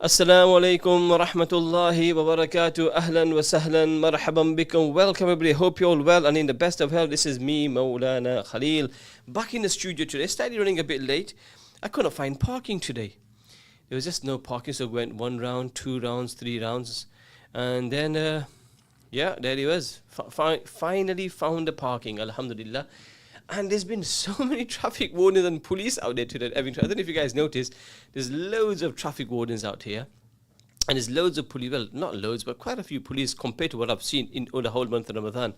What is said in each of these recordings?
Assalamu alaikum wa rahmatullahi wa barakatuh. Ahlan wa sahlan, marhaban bikum. Welcome everybody. Hope you're all well and in the best of health. This is me, Maulana Khalil, back in the studio today. Slightly running a bit late. I couldn't find parking today. There was just no parking, so we went 1 round, 2 rounds, 3 rounds. And then, yeah, there he was. Finally found the parking, alhamdulillah. And there's been so many traffic wardens and police out there today. I don't know if you guys noticed, there's loads of traffic wardens out here. And there's loads of police, well, not loads, but quite a few police compared to what I've seen in the whole month of Ramadan.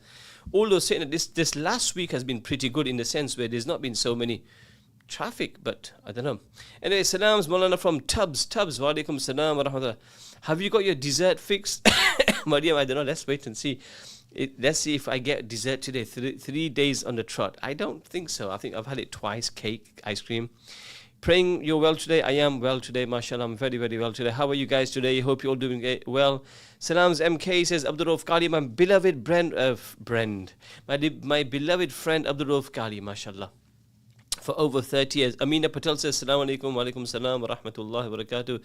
Although saying that this last week has been pretty good in the sense where there's not been so many traffic, but I don't know. Anyway, salams Maulana from Tubbs, wa alaikum salam wa rahmatullah. Have you got your dessert fixed? Mariam, I don't know, let's wait and see. Let's see if I get dessert today. 3 days on the trot. I don't think so. I think I've had it twice. Cake, ice cream. Praying you're well today. I am well today, mashallah. I'm very, very well today. How are you guys today? Hope you're all doing well. Salams MK says, Abdul Rauf Kali, my beloved my beloved friend Abdul Rauf Kali, mashallah, for over 30 years. Amina Patel says, Assalamu alaikum wa alaikum salam wa rahmatullahi wa barakatuh.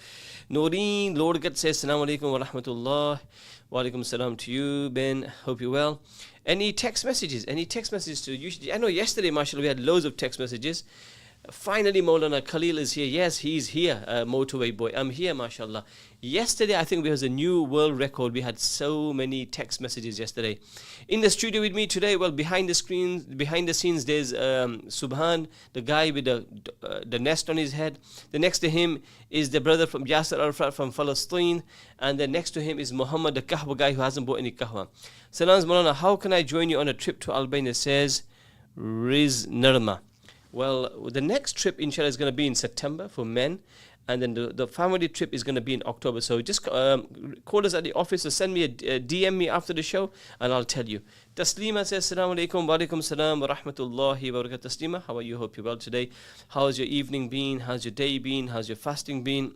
Noreen Lordgat says, Assalamu alaikum wa rahmatullah wa alaikum salam to you, Ben. Hope you're well. Any text messages? To you? I know yesterday, mashallah, we had loads of text messages. Finally, Maulana Khalil is here. Yes, he's here, motorway boy. I'm here, mashallah. Yesterday, I think there was a new world record. We had so many text messages yesterday. In the studio with me today, well, behind the scenes, there's Subhan, the guy with the nest on his head. The next to him is the brother from Yasser Arafat from Palestine. And then next to him is Muhammad, the kahwa guy who hasn't bought any kahwa. Salams Maulana, how can I join you on a trip to Albania? Says Riz Nirma. Well, the next trip, inshallah, is going to be in September for men. And then the family trip is going to be in October. So just call us at the office or send me a DM me after the show and I'll tell you. Taslima says, Assalamu alaikum wa alaikum salam wa rahmatullahi wa barakatuh. Taslima, how are you? Hope you're well today. How's your evening been? How's your day been? How's your fasting been?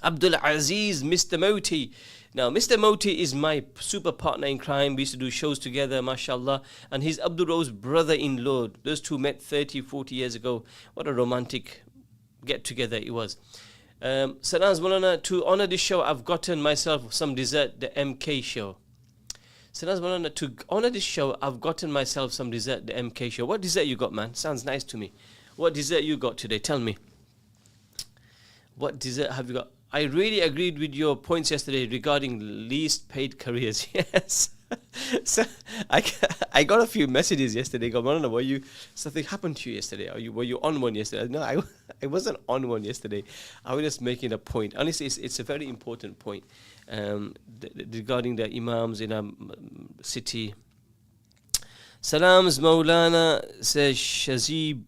Abdul Aziz, Mr. Moti. Now, Mr. Moti is my super partner in crime. We used to do shows together, mashallah. And he's Abdul Rauf's brother-in-law. Those two met 30, 40 years ago. What a romantic get-together it was. Salams Maulana, to honor this show, I've gotten myself some dessert, the MK show. Salams Maulana, to honor this show, I've gotten myself some dessert, the MK show. What dessert you got, man? Sounds nice to me. What dessert you got today? Tell me. What dessert have you got? I really agreed with your points yesterday regarding least paid careers. Yes. So I got a few messages yesterday. Something happened to you yesterday? Were you on one yesterday? No, I wasn't on one yesterday. I was just making a point. Honestly, it's a very important point regarding the imams in our city. Salams Maulana says Shazibi,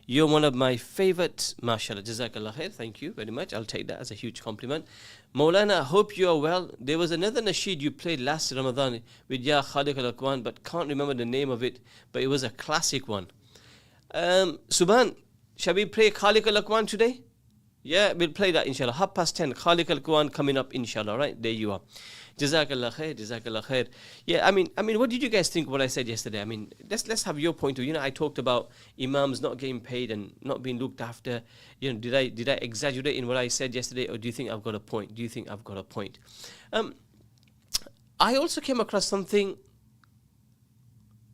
you're one of my favorite. MashaAllah, Jazakallah khair. Thank you very much. I'll take that as a huge compliment. Maulana, I hope you are well. There was another nasheed you played last Ramadan with Ya Khaliq al-Akwan, but can't remember the name of it. But it was a classic one. Subhan, shall we play Khaliq al-Akwan today? Yeah, we'll play that inshallah. 10:30, Khaliq al-Akwan coming up inshallah. Right, there you are. Jazakallah khair, Jazakallah khair. Yeah, I mean, what did you guys think what I said yesterday? I mean, let's have your point of view. I talked about imams not getting paid and not being looked after. Did I exaggerate in what I said yesterday, or do you think I've got a point? I also came across something.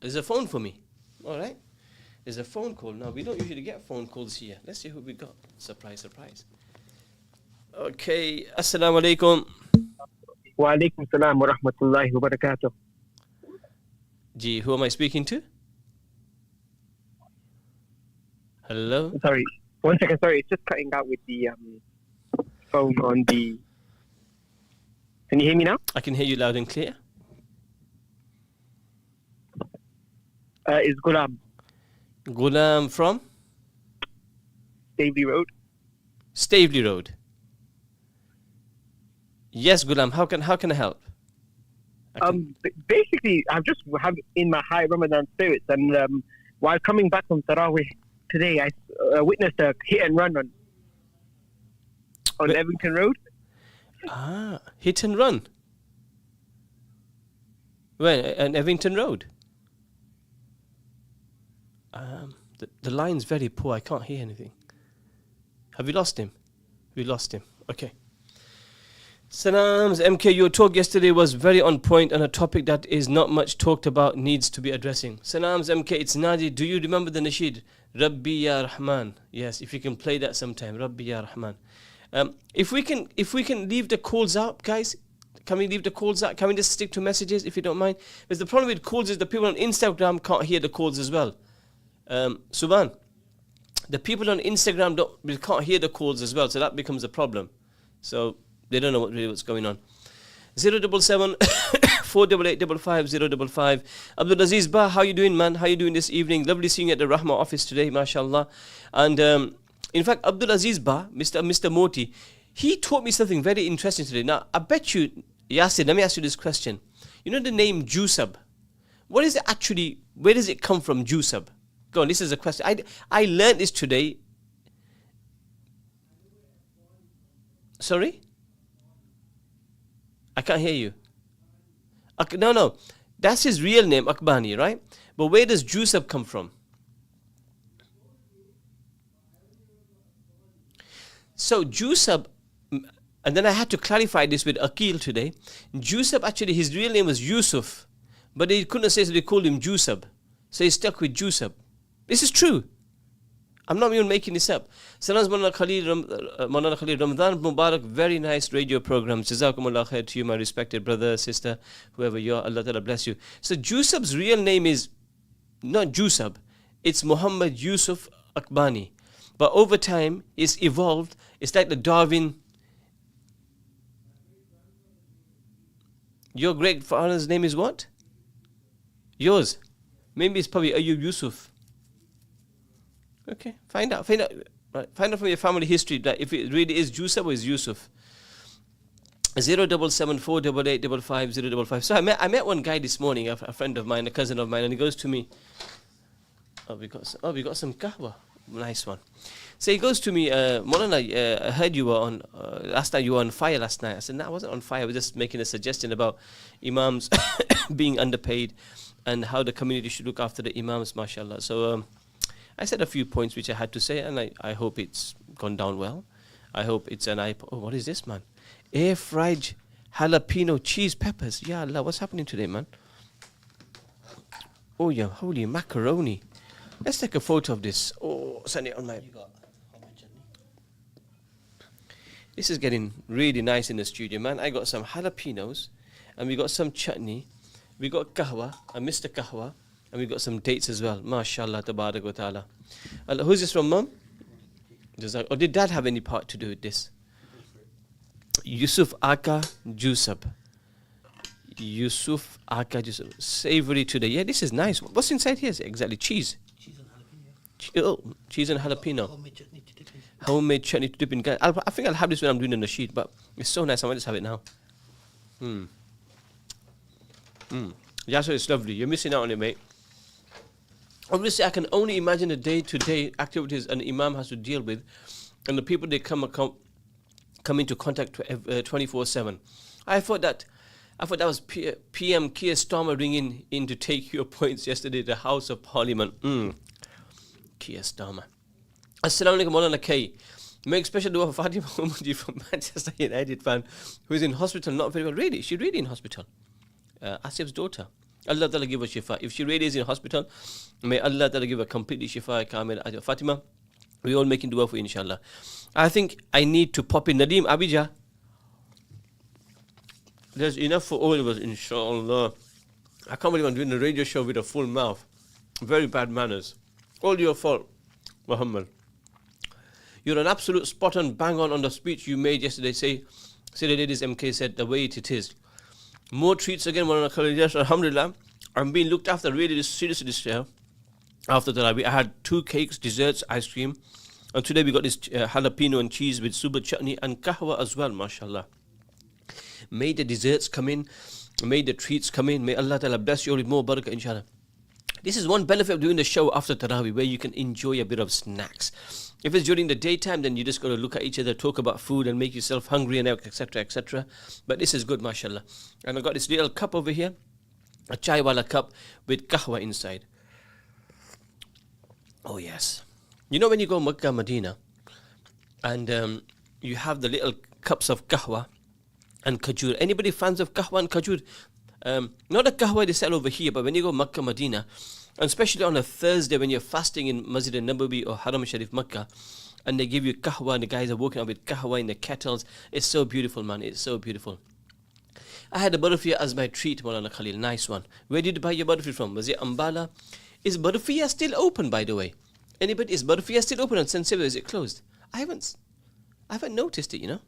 There's a phone for me. All right, there's a phone call. Now we don't usually get phone calls here. Let's see who we got. Surprise. Okay, assalamu alaikum. Wa alaikum salam wa rahmatullahi wa barakatuh. Gee, who am I speaking to? Hello? Sorry, 1 second. Sorry, it's just cutting out with the phone on the... Can you hear me now? I can hear you loud and clear. It's Ghulam. Ghulam from? Stavely Road. Stavely Road. Yes, Ghulam. How can I help? Basically, I've just have in my high Ramadan spirits, and while coming back from Taraweeh today, I witnessed a hit and run on Evington Road. Ah, hit and run. Where? On Evington Road. The line's very poor. I can't hear anything. Have you lost him? We lost him. Okay. Salams, MK, your talk yesterday was very on point on a topic that is not much talked about, needs to be addressing. Salams, MK, it's Nadi. Do you remember the nasheed? Rabbi Ya Rahman. Yes, if you can play that sometime. Rabbi Ya Rahman. If we can leave the calls out, guys, can we leave the calls out? Can we just stick to messages if you don't mind? Because the problem with calls is the people on Instagram can't hear the calls as well. Subhan, the people on Instagram can't hear the calls as well, so that becomes a problem. So they don't know what's going on. 077 488 55055. Abdul Aziz Ba, how you doing, man? How you doing this evening? Lovely seeing you at the Rahma office today, mashallah. And in fact, Abdul Aziz Ba, Mr. Moti, he taught me something very interesting today. Now, I bet you, Yasir, let me ask you this question. You know the name Jusab? What is it actually, where does it come from, Jusab? Go on, this is a question. I learned this today. Sorry? I can't hear you. No. That's his real name, Akbani, right? But where does Jusab come from? So Jusab, and then I had to clarify this with Akil today. Jusab, actually, his real name was Yusuf. But they couldn't say, so they called him Jusab. So he stuck with Jusab. This is true. I'm not even making this up. Salams Manana Khalil, Ramadan Mubarak, very nice radio program. Jazakumullah khair to you, my respected brother, sister, whoever you are. Allah Ta'ala bless you. So Jusab's real name is not Jusab. It's Muhammad Yusuf Akbani. But over time, it's evolved. It's like the Darwin. Your great father's name is what? Yours. Maybe it's probably Ayub Yusuf. Okay, find out. Right, find out from your family history that if it really is Jusab or is Yusuf. 077 488 55055. So I met one guy this morning, a friend of mine, a cousin of mine, and he goes to me. We got some kahwa. Nice one. So he goes to me, Maulana, I heard you were on last night. You were on fire last night. I said, no, I wasn't on fire. I was just making a suggestion about imams being underpaid and how the community should look after the imams, mashallah. So I said a few points which I had to say, and I hope it's gone down well. I hope it's an Oh, what is this, man? Air fried jalapeno cheese peppers. Ya Allah, what's happening today, man? Oh, yeah, holy macaroni. Let's take a photo of this. Oh, send it on my... This is getting really nice in the studio, man. I got some jalapenos, and we got some chutney. We got kahwa, and Mr. Kahwa. And we got some dates as well. MashaAllah, tabarak wa ta'ala. Who's this from, Mum? Or did Dad have any part to do with this? Yusuf Aka Jusab. Yusuf Aka Jusab. Savory today. Yeah, this is nice. What's inside here? Exactly, cheese. Cheese and jalapeno. Cheese and jalapeno. Homemade chutney to dip in. Homemade chutney to dip in. I think I'll have this when I'm doing the nasheed, but it's so nice. I might just have it now. Yeah, so it's lovely. You're missing out on it, mate. Obviously, I can only imagine the day-to-day activities an imam has to deal with, and the people they come into contact 24/7. I thought that was PM Keir Starmer ringing in to take your points yesterday at the House of Parliament. Keir Starmer. Assalamu alaikum, Maulana K. Make special dua for Fatima Umudi from Manchester United fan who is in hospital, not very well. Really? Is she really in hospital? Asif's daughter. Allah Ta'ala give her shifa. If she really is in hospital, may Allah Ta'ala give her completely shifa, kamil. Fatima, we all making dua for you, inshallah. I think I need to pop in Nadeem Abija. There's enough for all of us, inshallah. I can't believe I'm doing a radio show with a full mouth. Very bad manners. All your fault, Muhammad. You're an absolute spot on, bang on the speech you made yesterday. Say the ladies MK said the way it is. More treats again, yes, alhamdulillah. I'm being looked after really seriously this year. After that, I had 2 cakes, desserts, ice cream. And today we got this jalapeno and cheese with super chutney and kahwa as well, mashallah. May the desserts come in. May the treats come in. May Allah Ta'ala bless you all with more barakah, inshallah. This is one benefit of doing the show after Taraweeh, where you can enjoy a bit of snacks. If it's during the daytime, then you just got to look at each other, talk about food and make yourself hungry and etc, etc. But this is good, mashallah. And I got this little cup over here, a chai wala cup with kahwa inside. Oh yes. You know when you go Makkah, Medina, and you have the little cups of kahwa and kajur. Anybody fans of kahwa and kajur? Not a kahwa they sell over here, but when you go Makkah, Medina, and especially on a Thursday when you're fasting in Masjid al-Nabawi or Haram Sharif, Makkah, and they give you kahwa and the guys are walking up with kahwa in the kettles. It's so beautiful, man. It's so beautiful. I had a barfi as my treat, Maulana Khalil. Nice one. Where did you buy your barfi from? Was it Ambala? Is Barfiya still open, by the way? Anybody? Is Barfiya still open on Sensible? Is it closed? I haven't noticed it, you know.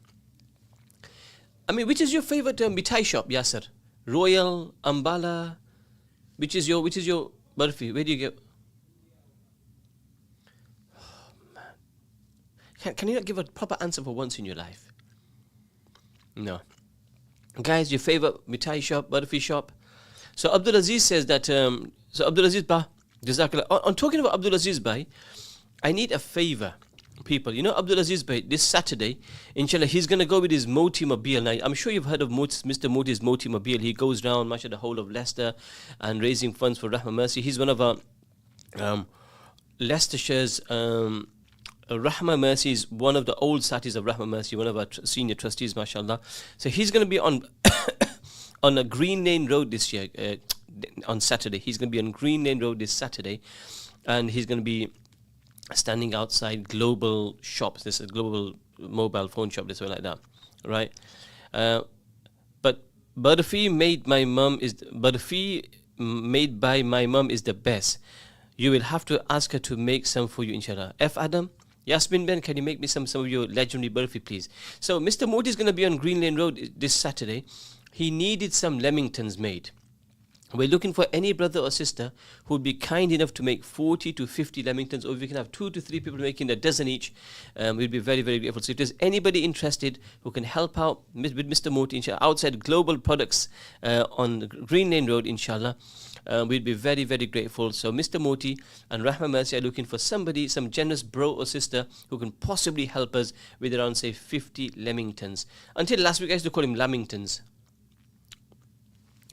I mean, which is your favorite mithai shop, Yasser? Royal, Ambala? Which is your barfi? Where do you get? Oh, man. Can you not give a proper answer for once in your life? No. Guys, your favorite mithai shop, barfi shop? So Abdul Aziz says that, so Abdul Aziz Ba, Jazakallah. On talking about Abdul Aziz Bhai, I need a favor, people. You know Abdul Aziz Bhai, this Saturday, inshallah, he's going to go with his Moti Mobile. Now, I'm sure you've heard of Mr. Moti's Moti Mobile. He goes around, mashallah, the whole of Leicester and raising funds for Rahma Mercy. He's one of our Leicestershire's Rahma Mercy is one of the old satis of Rahma Mercy, one of our senior trustees, mashallah. So he's going to be on on a Green Lane Road this year, on Saturday. He's going to be on Green Lane Road this Saturday, and he's going to be standing outside Global Shops. This is Global Mobile Phone Shop, this way like that, right? But barfi made by my mum is the best. You will have to ask her to make some for you, inshallah. F. Adam, Yasmin Ben, can you make me some of your legendary barfi, please? So Mr. Modi is going to be on Green Lane Road this Saturday. He needed some lemingtons made. We're looking for any brother or sister who would be kind enough to make 40 to 50 lemingtons, or if we can have 2 to 3 people making a dozen each, we'd be very, very grateful. So if there's anybody interested who can help out with Mr. Moti, inshallah, outside Global Products on Green Lane Road, inshallah, we'd be very, very grateful. So Mr. Moti and Rahma Mercy are looking for somebody, some generous bro or sister who can possibly help us with around, say, 50 lemingtons. Until last week, I used to call him lamingtons.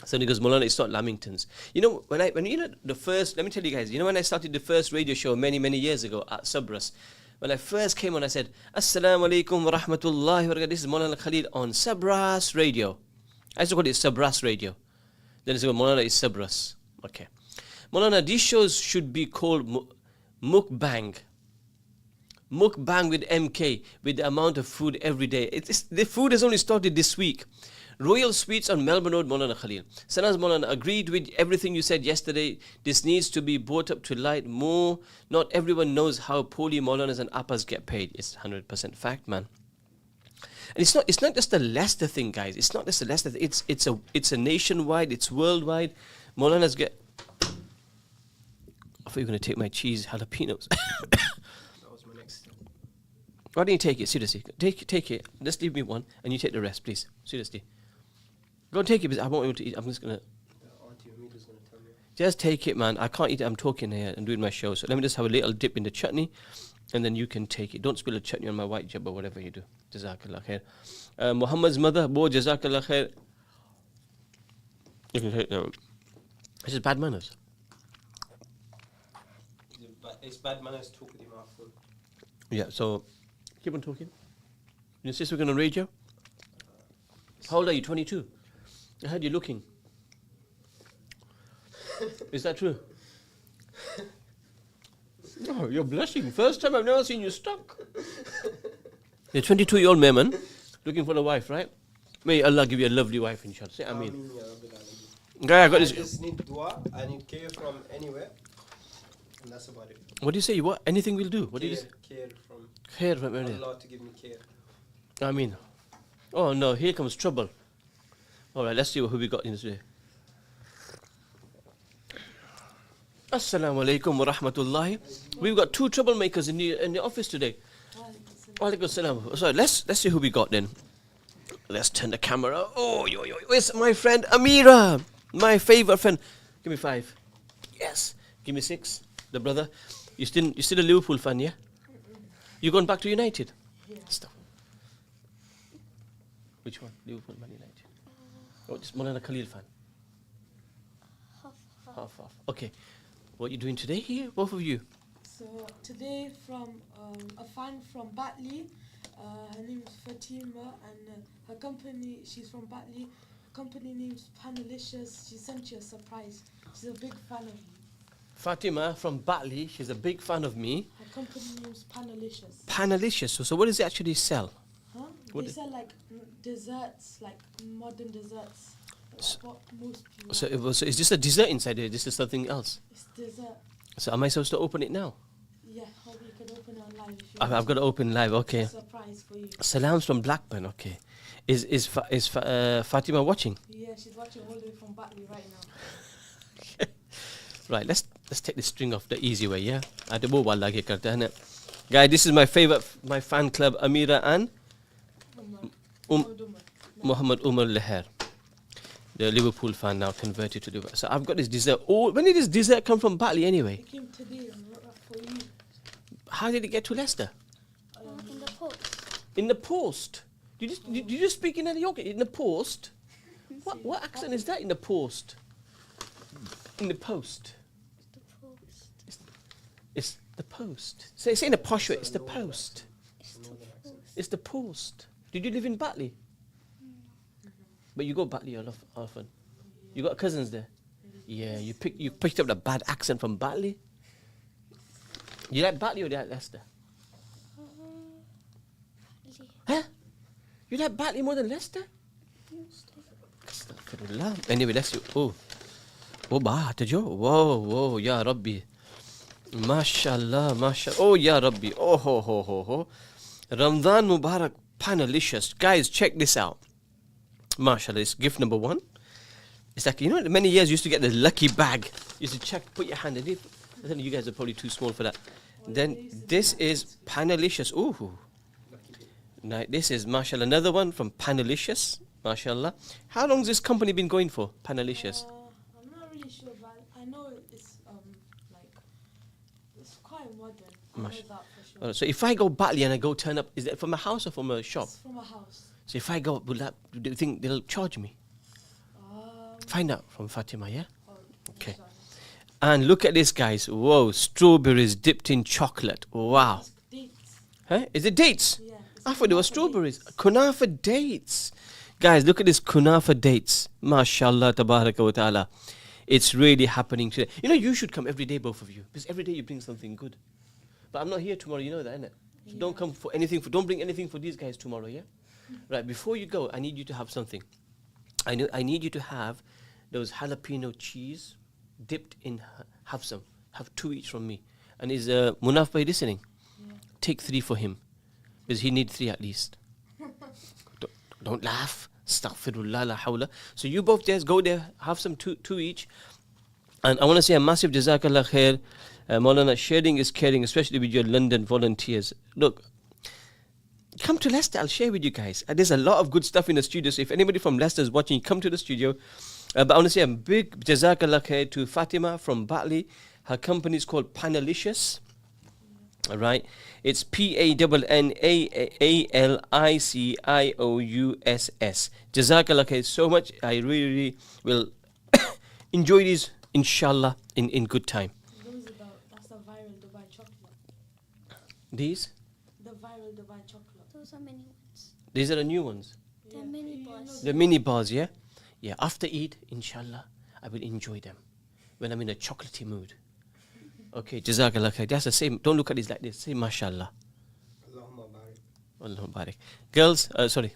So he goes, Maulana, it's not lamingtons. You know, when you know the first, let me tell you guys, you know when I started the first radio show many, many years ago at Sabras, when I first came on, I said, Assalamu alaikum wa rahmatullahi wa barakatuh. This is Maulana Khalil on Sabras Radio. I used to call it Sabras Radio. Then I said, Maulana is Sabras. Okay. Maulana, these shows should be called mukbang. Mukbang with MK, with the amount of food every day. The food has only started this week. Royal Sweets on Melbourne Road, Maulana Khalil. Sanaz Maulana, agreed with everything you said yesterday. This needs to be brought up to light more. Not everyone knows how poorly Maulanas and Appas get paid. It's 100% fact, man. And it's not just a Leicester thing, guys. It's not just a Leicester thing. It's a nationwide, it's worldwide. Maulanas get... I thought you were going to take my cheese jalapenos. That was my next step. Why don't you take it, seriously? Take it. Just leave me one, and you take the rest, please. Seriously. Go and take it, because I won't be able to eat. I'm just going to... Auntie Amida's going to tell me. Just take it, man. I can't eat it. I'm talking here and doing my show. So let me just have a little dip in the chutney, and then you can take it. Don't spill the chutney on my white jab or whatever you do. Jazakallah khair. Muhammad's mother, Bo, Jazakallah khair. You can take that. This is bad manners. It's bad manners to talk with your mouth full. Yeah, so keep on talking. Your sister going to radio? How old are you? 22? I heard you're looking. Is that true? Oh, you're blushing. First time I've never seen you stuck. You're 22-year-old man looking for a wife, right? May Allah give you a lovely wife, inshallah. Say Ameen. Guy, I got this. just need dua. I need care from anywhere. And that's about it. What do you say? What? Anything will do. What do you say? Care from Care from anywhere. Allah to give me care. I mean, oh no, here comes trouble. All right, let's see who we got in today. Assalamu alaikum wa rahmatullahi. We've got 2 troublemakers in the office today. Walaikum salam. So let's see who we got then. Let's turn the camera. Oh, where's my friend Amira? My favorite friend. Give me 5. Yes. Give me 6. The brother. You still a Liverpool fan, yeah? You going back to United? Yeah. Stop. Which one? Liverpool, Man United. Oh, just Maulana Khalil fan. Half. Okay. What are you doing today here, both of you? So today from a fan from Batley, her name is Fatima, and her company, she's from Batley. Her company name's Panalicious. She sent you a surprise. She's a big fan of you. Fatima from Batley, she's a big fan of me. Her company name's Panalicious. Panalicious. So what does it actually sell? Huh? What They is- sell like desserts, like modern desserts. That's what most people So is this a dessert inside here? This is something else. It's dessert. So am I supposed to open it now? Yeah, hope you can open it online if you I've got to open live. Okay. Surprise for you. Salams from Blackburn. Okay. Is Fatima watching? Yeah, she's watching all the way from Batley right now. Right. Let's take the string off the easy way. Yeah. Ada mobile lagi karta hai na. Guys, this is my favorite, my fan club, Amira and Muhammad Umar Leher. The Liverpool fan now converted to Liverpool. So I've got this dessert. Oh, when did this dessert come from Batley anyway? It came today and brought that for you. How did it get to Leicester? In the post. In the post. Did you speak in any yoga? In the post? What accent is that in the post? In the post. The post. It's the post. Say in a posh way, it's the post. It's the post. It's the post. Did you live in Batley? But you go Batley a lot often. You got cousins there? Yeah, you picked up the bad accent from Batley. You like Batley or you like Leicester? Huh? You like Batley more than Leicester? Astaghfirullah. Anyway, let's oh bah tajo. Whoa, ya Rabbi. Mashallah, mashallah. Oh ya Rabbi. Oh ho. Ramadan Mubarak, Panalicious. Guys, check this out. Mashallah, it's gift number 1. It's like, you know, many years you used to get the lucky bag. You used to check, put your hand in it. I think you guys are probably too small for that. Then this is Panalicious. Ooh. Now, this is, mashallah, another one from Panalicious. Mashallah. How long has this company been going for, Panalicious? I'm not really sure, but I know it's like it's quite modern. I know Mash- that for sure. So if I go Batley and I go turn up, is that from a house or from a shop? It's from a house. So if I go, do you think they'll charge me? Find out from Fatima, yeah? Oh, Okay. sorry. And look at this, guys. Whoa, strawberries dipped in chocolate. Wow. It's dates. Huh? Is it dates? Yeah. it's I thought they were kunafa strawberries. dates. Kunafa dates. Guys, look at this kunafa dates. MashaAllah, tabaraka wa ta'ala. It's really happening today. You know, you should come every day, both of you. Because every day you bring something good. But I'm not here tomorrow, you know that, innit? So don't come for anything, don't bring anything for these guys tomorrow, yeah? Right, before you go, I need you to have something. I need you to have those jalapeno cheese dipped in, have some. Have 2 each from me. And is Munaf Bhai listening? Yeah. Take 3 for him. Because he needs 3 at least. Don't laugh. Astaghfirullah la hawla. So you both guys go there, have some 2 each. And I want to say a massive jazakallah khair. Maulana, sharing is caring, especially with your London volunteers. Look, come to Leicester, I'll share with you guys. There's a lot of good stuff in the studio, so if anybody from Leicester is watching, come to the studio. But I want to say a big jazakallah khair to Fatima from Batley. Her company is called Panalicious. Alright, it's Panalicious. Jazakallah khair so much. I really will enjoy these, inshallah, in good time. That's the viral Dubai chocolate. These The viral Dubai chocolate. Those are mini ones. are the new ones. They're mini bars. The mini bars, yeah? Yeah, after Eid, inshallah, I will enjoy them when I'm in a chocolatey mood. Okay, jazakallah khair. That's the same. Don't look at this like this. Say mashallah. Allahumma barik. Allahumma barik. Girls, sorry.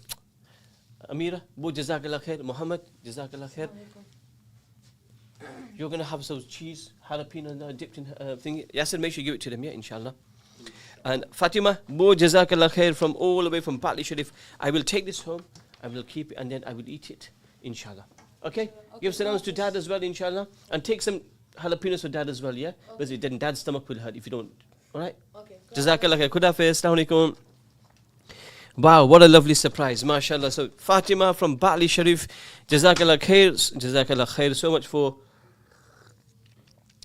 Amira, bo jazakallah khair. Muhammad, jazakallah khair. You're going to have some cheese, jalapeno dipped in thing. Yasser, make sure you give it to them, yeah, inshallah. And Fatima, bo jazakallah khair from all the way from Batley Sharif. I will take this home, I will keep it, and then I will eat it, inshallah. Okay? Give salams to dad as well, inshallah. And take some jalapenos for dad as well, yeah? Because then dad's stomach will hurt if you don't. Alright? Okay. Jazakallah khair. Khudafiz. Assalamu alaikum. Wow, what a lovely surprise, mashallah. So Fatima from Batley Sharif, jazakallah khair, jazakallah khair so much for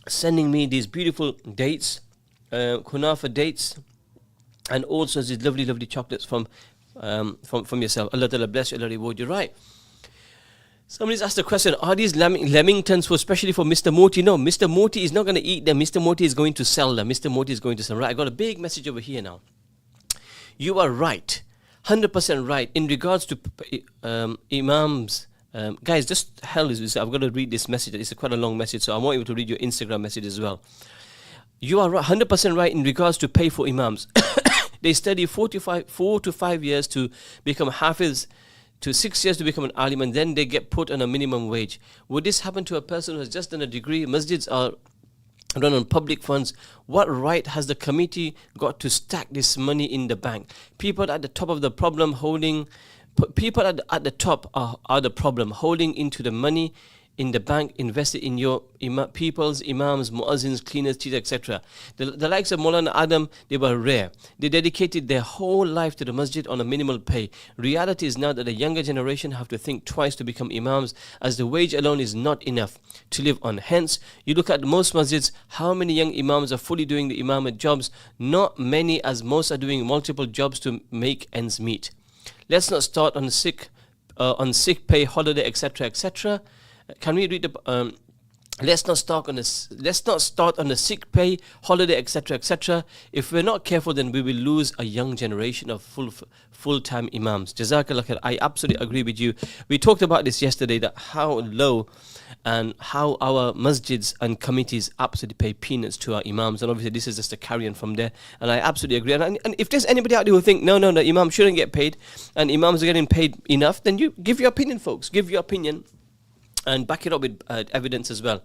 sending me these beautiful dates, kunafa dates, and also these lovely chocolates from yourself. Allah Ta'ala bless you, Allah reward you. Right. Somebody's asked a question, are these lamingtons especially for Mr. Morty? No, Mr. Morty is not going to eat them. Mr. Morty is going to sell them. Mr. Morty is going to sell them. Right, I got a big message over here now. You are right. 100% right in regards to imams. Guys, just hell is I've got to read this message. It's quite a long message, so I want you to read your Instagram message as well. You are 100% right in regards to pay for imams. They study 4 to 5 years to become hafiz, to 6 years to become an alim, and then they get put on a minimum wage. Would this happen to a person who has just done a degree? Masjids are run on public funds. What right has the committee got to stack this money in the bank? People at the top of the problem people at the top are the problem, holding into the money in the bank invested in your people's imams, muazzins, cleaners, teachers, etc. The likes of Maulana Adam, they were rare. They dedicated their whole life to the masjid on a minimal pay. Reality is now that the younger generation have to think twice to become imams, as the wage alone is not enough to live on. Hence, you look at most masjids, how many young imams are fully doing the imamate jobs? Not many, as most are doing multiple jobs to make ends meet. Let's not start on sick pay, holiday, etc., etc. Can we read the? Let's not start on the sick pay, holiday, etc., etc. If we're not careful, then we will lose a young generation of full-time imams. Jazakallah khair. I absolutely agree with you. We talked about this yesterday, that how low and how our masjids and committees absolutely pay peanuts to our imams, and obviously this is just a carry-on from there. And I absolutely agree. And if there's anybody out there who think no, imams shouldn't get paid, and imams are getting paid enough, then you give your opinion, folks. Give your opinion. And back it up with evidence as well.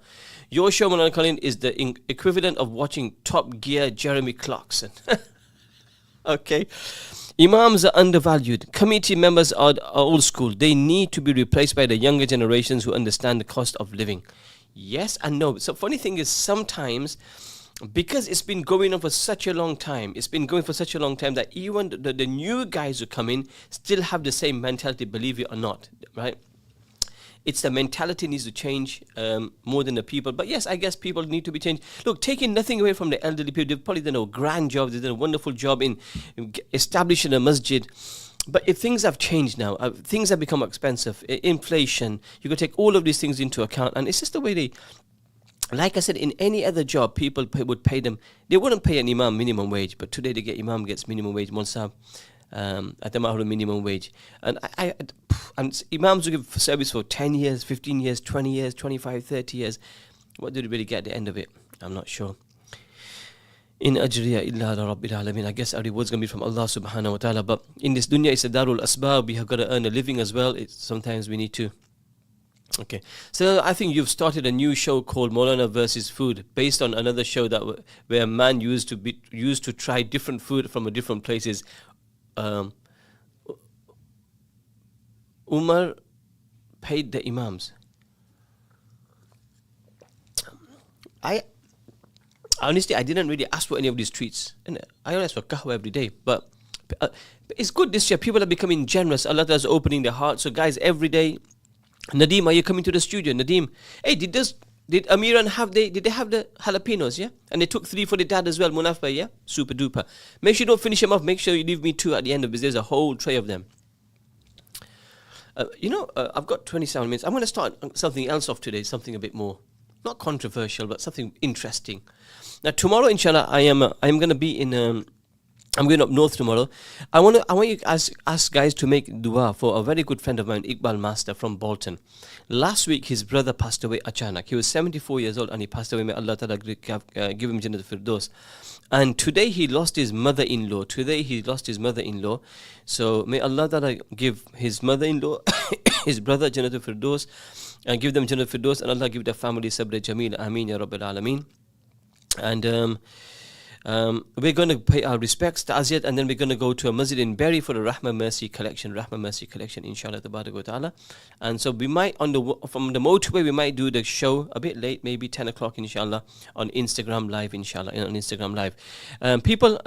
Your show, Maulana Colin, is the equivalent of watching Top Gear Jeremy Clarkson. Okay. Imams are undervalued. Committee members are old school. They need to be replaced by the younger generations who understand the cost of living. Yes and no. So funny thing is, sometimes, because it's been going on for such a long time, that even the new guys who come in still have the same mentality, believe it or not, right? It's the mentality needs to change more than the people. But yes, I guess people need to be changed. Look, taking nothing away from the elderly people, they've probably done a grand job. They've done a wonderful job in establishing a masjid. But if things have changed now, things have become expensive, inflation, you got to take all of these things into account. And it's just the way they, like I said, in any other job, people would pay them. They wouldn't pay an imam minimum wage, but today imam gets minimum wage, Monsab. At the minimum wage, and and imams who give service for 10 years, 15 years, 20 years, 25, 30 years, what do they really get at the end of it? I'm not sure. In ajriya illa ala rabbil alamin. I guess our reward's going to be from Allah subhanahu wa ta'ala, but in this dunya it's a darul asbab. We have got to earn a living as well. Sometimes we need to. Okay, so I think you've started a new show called Maulana versus Food, based on another show where a man used to try different food from different places. Umar paid the imams. Honestly, I didn't really ask for any of these treats. And I ask for kahwa every day. But it's good this year. People are becoming generous. Allah is opening their hearts. So guys, every day, Nadeem, are you coming to the studio? Nadeem, hey, did Amiran did they have the jalapenos, yeah? And they took 3 for the dad as well, Munafba, yeah? Super duper. Make sure you don't finish them off. Make sure you leave me 2 at the end of this. There's a whole tray of them. I've got 27 minutes. I'm going to start something else off today, something a bit more, not controversial, but something interesting. Now, tomorrow, inshallah, I am going to be in... I'm going up north tomorrow. I want you to ask guys to make dua for a very good friend of mine, Iqbal Master from Bolton. Last week, his brother passed away achanak. He was 74 years old and he passed away. May Allah Ta'ala give him Jannat al-Firdaus. And today he lost his mother-in-law. So may Allah Ta'ala give his mother-in-law, his brother Jannat al-Firdaus, and give them Jannat al-Firdaus, and Allah give their family sabr jameel. Ameen ya Rabbil Alameen. And we're going to pay our respects to Aziyat, and then we're going to go to a masjid in Bury for the Rahma Mercy collection, inshallah ta'ala. And so we might, from the motorway, we might do the show a bit late, maybe 10 o'clock, inshallah, on Instagram Live, people,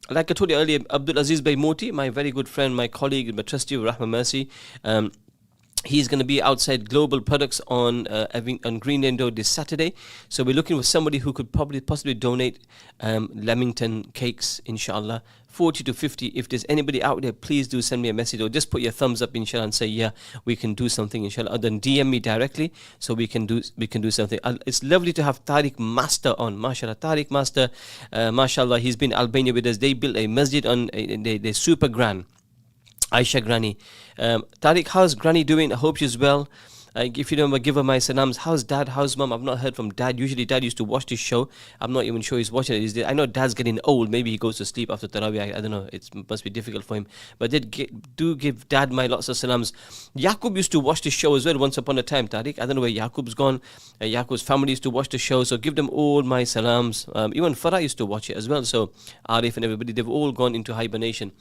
like I told you earlier, Abdul Aziz Bhai Moti, my very good friend, my colleague, my trustee of Rahma Mercy, he's going to be outside Global Products on Green Lane Road this Saturday. So we're looking for somebody who could possibly donate Leamington cakes, inshallah, 40 to 50. If there's anybody out there, please do send me a message, or just put your thumbs up, inshallah, and say, yeah, we can do something, inshallah. Or then DM me directly so we can do something. It's lovely to have Tariq Master on, mashallah. Tariq Master, mashallah, he's been in Albania with us. They built a masjid they're super grand. Aisha Granny. Tariq, how's Granny doing? I hope she's well. If you don't give her my salams. How's Dad? How's Mum? I've not heard from Dad. Usually Dad used to watch this show. I'm not even sure he's watching it these days. I know Dad's getting old. Maybe he goes to sleep after Taraweeh. I don't know. It must be difficult for him. But do give Dad my lots of salams. Yaqub used to watch this show as well once upon a time, Tariq. I don't know where Yaqub's gone. Yaqub's family used to watch the show. So give them all my salams. Even Farah used to watch it as well. So Arif and everybody, they've all gone into hibernation.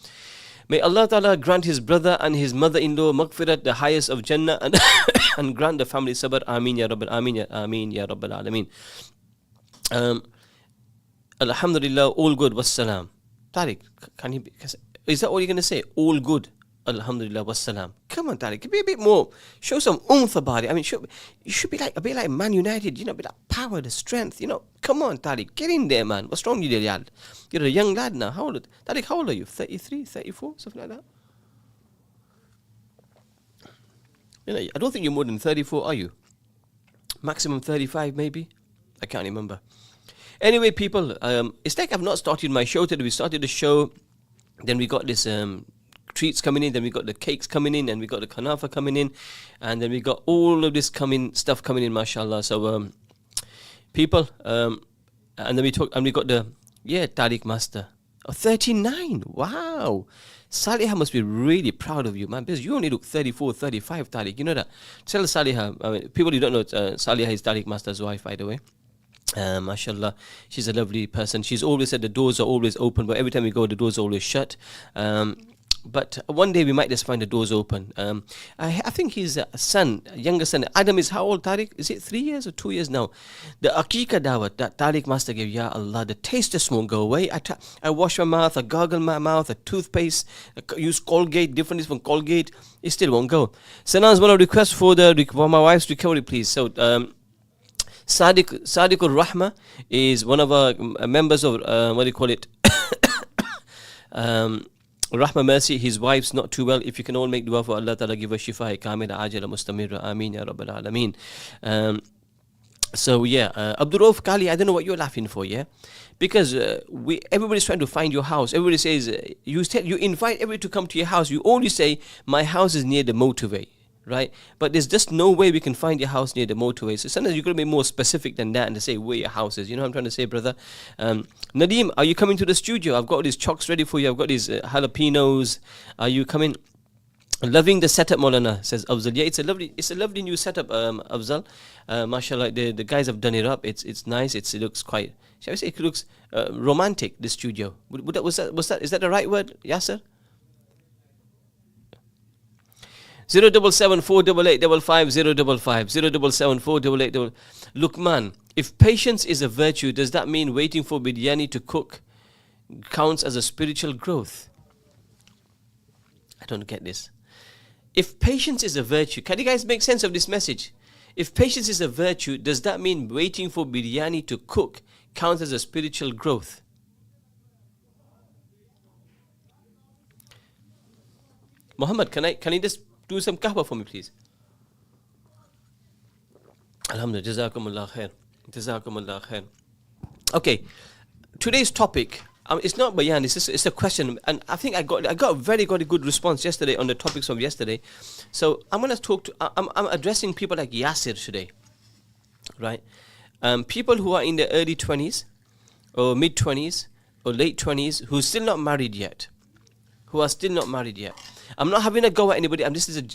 May Allah Ta'ala grant his brother and his mother-in-law maghfirat, the highest of Jannah, and grant the family sabr. Ameen ya Rabbil Ameen. Ameen ya Rabbil Alameen. Alhamdulillah, all good. Wassalam. Tariq, is that all you're going to say? All good. Alhamdulillah, wassalam. Come on, Tariq, be a bit more. Show some oomph about it. I mean, you should be like a bit like Man United, you know, be like power, the strength, you know. Come on, Tariq, get in there, man. What's wrong with you, lad? You're a young lad now. Tariq, how old are you? 33, 34, something like that? You know, I don't think you're more than 34, are you? Maximum 35, maybe? I can't remember. Anyway, people, it's like I've not started my show today. We started the show, then we got this treats coming in, then we got the cakes coming in, and we got the kanafa coming in, and then we got all of this stuff coming in, mashallah. So people, and then we got the Tariq Master. Oh, 39. Wow. Saliha must be really proud of you, man, because you only look 34, 35, Tariq. You know that? Tell Saliha, I mean, people who don't know, Saliha is Tariq Master's wife, by the way. Mashallah, she's a lovely person. She's always said the doors are always open, but every time we go, the doors are always shut. But one day we might just find the doors open. I think his younger son, Adam, is how old, Tariq? Is it 3 years or 2 years now? The Aqiqah Dawat that Tariq Master gave, Ya Allah, the taste just won't go away. I wash my mouth, I gargle my mouth, I toothpaste, I use Colgate, different from Colgate, it still won't go. Sanaz, one of the requests for my wife's recovery, please. So, Sadiq Ur-Rahma is one of our members of, Rahma Mercy. His wife's not too well. If you can all make dua for Allah Ta'ala, give her shifa kamila ajala mustamira. Ameen ya Rabbil Alameen. Abdul Rauf Kali, I don't know what you're laughing for, yeah? Because everybody's trying to find your house. Everybody says, you invite everybody to come to your house. You only say, my house is near the motorway. Right, but there's just no way we can find your house near the motorway. So sometimes you've got to be more specific than that and to say where your house is. You know what I'm trying to say, brother? Nadeem, are you coming to the studio? I've got these chocks ready for you. I've got these jalapenos. Are you coming? Loving the setup, Maulana, says Afzal. Yeah, it's a lovely new setup, Afzal. Mashallah, the guys have done it up. It's nice. It looks quite, shall I say, it looks romantic. The studio. Is that the right word, Yasser? 077-488-5555. Luqman, if patience is a virtue, does that mean waiting for biryani to cook counts as a spiritual growth? I don't get this. If patience is a virtue, can you guys make sense of this message? If patience is a virtue, does that mean waiting for biryani to cook counts as a spiritual growth? Muhammad, can you just do some kahwa for me, please? Alhamdulillah, jazakumullah khair. Jazakumullah khair. Okay, today's topic, it's not bayan, it's a question, and I think I got a very good response yesterday on the topics of yesterday. So I'm going to I'm addressing people like Yasir today, right? People who are in their early 20s, or mid 20s, or late 20s, who are still not married yet. I'm not having a go at anybody.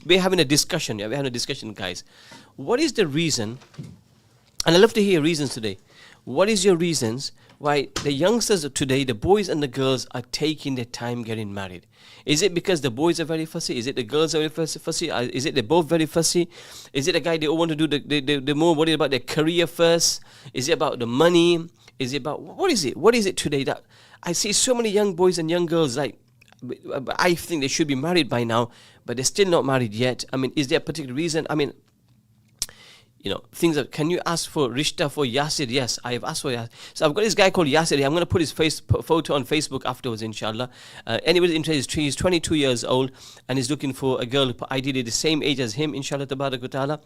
We're having a discussion. Yeah, we're having a discussion, guys. What is the reason? And I love to hear reasons today. What is your reasons why the youngsters of today, the boys and the girls, are taking their time getting married? Is it because the boys are very fussy? Is it the girls are very fussy? Is it they're both very fussy? Is it the guy they all want to do? They're more worried about their career first? Is it about the money? Is it about what is it? What is it today that I see so many young boys and young girls like? I think they should be married by now, but they're still not married yet. I mean, is there a particular reason? I mean, you know, things that, can you ask for Rishta for Yasir? Yes, I have asked for Yasir. So I've got this guy called Yasir. I'm going to put his photo on Facebook afterwards, inshallah. Anybody interested, he's 22 years old and he's looking for a girl ideally the same age as him, inshallah, tabarak wa ta'ala.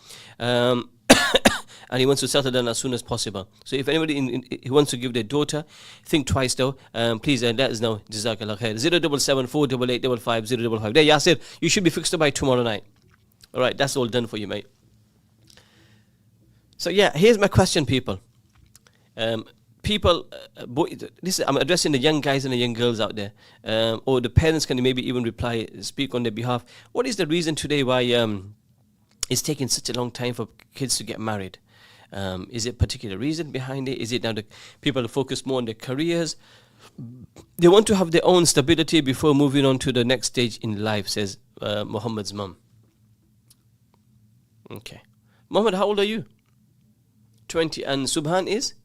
and he wants to settle down as soon as possible. So if anybody who wants to give their daughter, think twice though. Please let us know. Jazakallah khair. 077-488-55-055. There, Yasir, you should be fixed up by tomorrow night. All right, that's all done for you, mate. So yeah, here's my question, people. I'm addressing the young guys and the young girls out there, or the parents can maybe even reply, speak on their behalf. What is the reason today why it's taking such a long time for kids to get married? Is it a particular reason behind it? Is it now the people focus more on their careers? They want to have their own stability before moving on to the next stage in life, says Muhammad's mum. Okay. Muhammad, how old are you? 20. And Subhan is?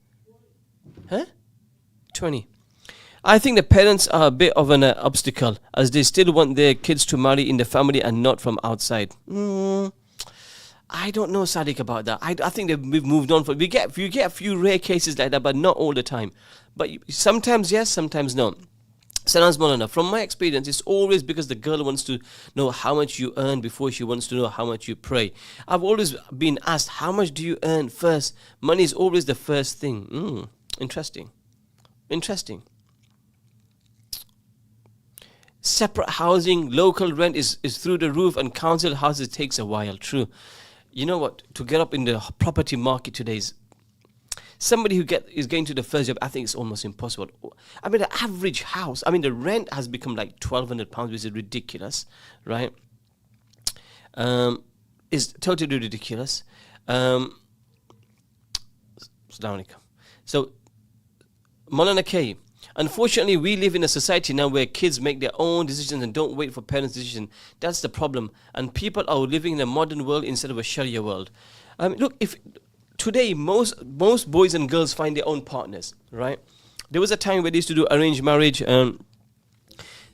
20. I think the parents are a bit of an obstacle, as they still want their kids to marry in the family and not from outside. I don't know, Sadiq, about that. I think we've moved on. You get a few rare cases like that, but not all the time. But sometimes yes, sometimes no. Sanas Maulana, from my experience, it's always because the girl wants to know how much you earn before she wants to know how much you pray. I've always been asked, how much do you earn first? Money is always the first thing. Interesting. Separate housing, local rent is through the roof, and council houses takes a while. True. You know what? To get up in the property market today is somebody who is going to the first job. I think it's almost impossible. I mean, the average house. I mean, the rent has become like £1,200, which is ridiculous, right? Is totally ridiculous. So, Maulana K, unfortunately, we live in a society now where kids make their own decisions and don't wait for parents' decision. That's the problem. And people are living in a modern world instead of a Sharia world. Look, if today most boys and girls find their own partners, right? There was a time where they used to do arranged marriage.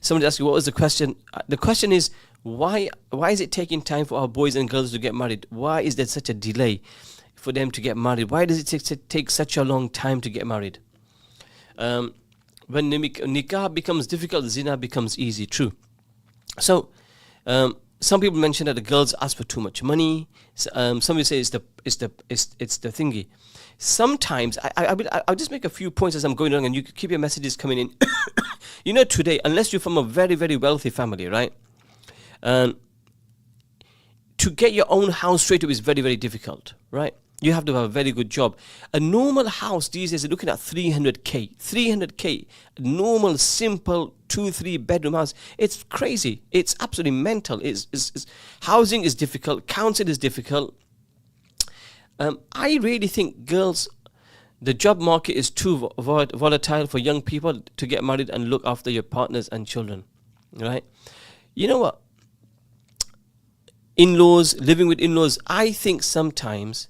Somebody asked you, what was the question? The question is, why is it taking time for our boys and girls to get married? Why is there such a delay for them to get married? Why does it take such a long time to get married? When nikah becomes difficult, zina becomes easy. True. So, some people mention that the girls ask for too much money. Somebody say it's the thingy. Sometimes I'll just make a few points as I'm going along, and you keep your messages coming in. You know, today, unless you're from a very, very wealthy family, right? To get your own house straight up is very, very difficult, right? You have to have a very good job. A normal house these days is looking at 300k. 300k, normal, simple 2-3 bedroom house. It's crazy. It's absolutely mental. Housing is difficult. Council is difficult. I really think girls, the job market is too volatile for young people to get married and look after your partners and children, right? You know what? In-laws, living with in-laws, I think sometimes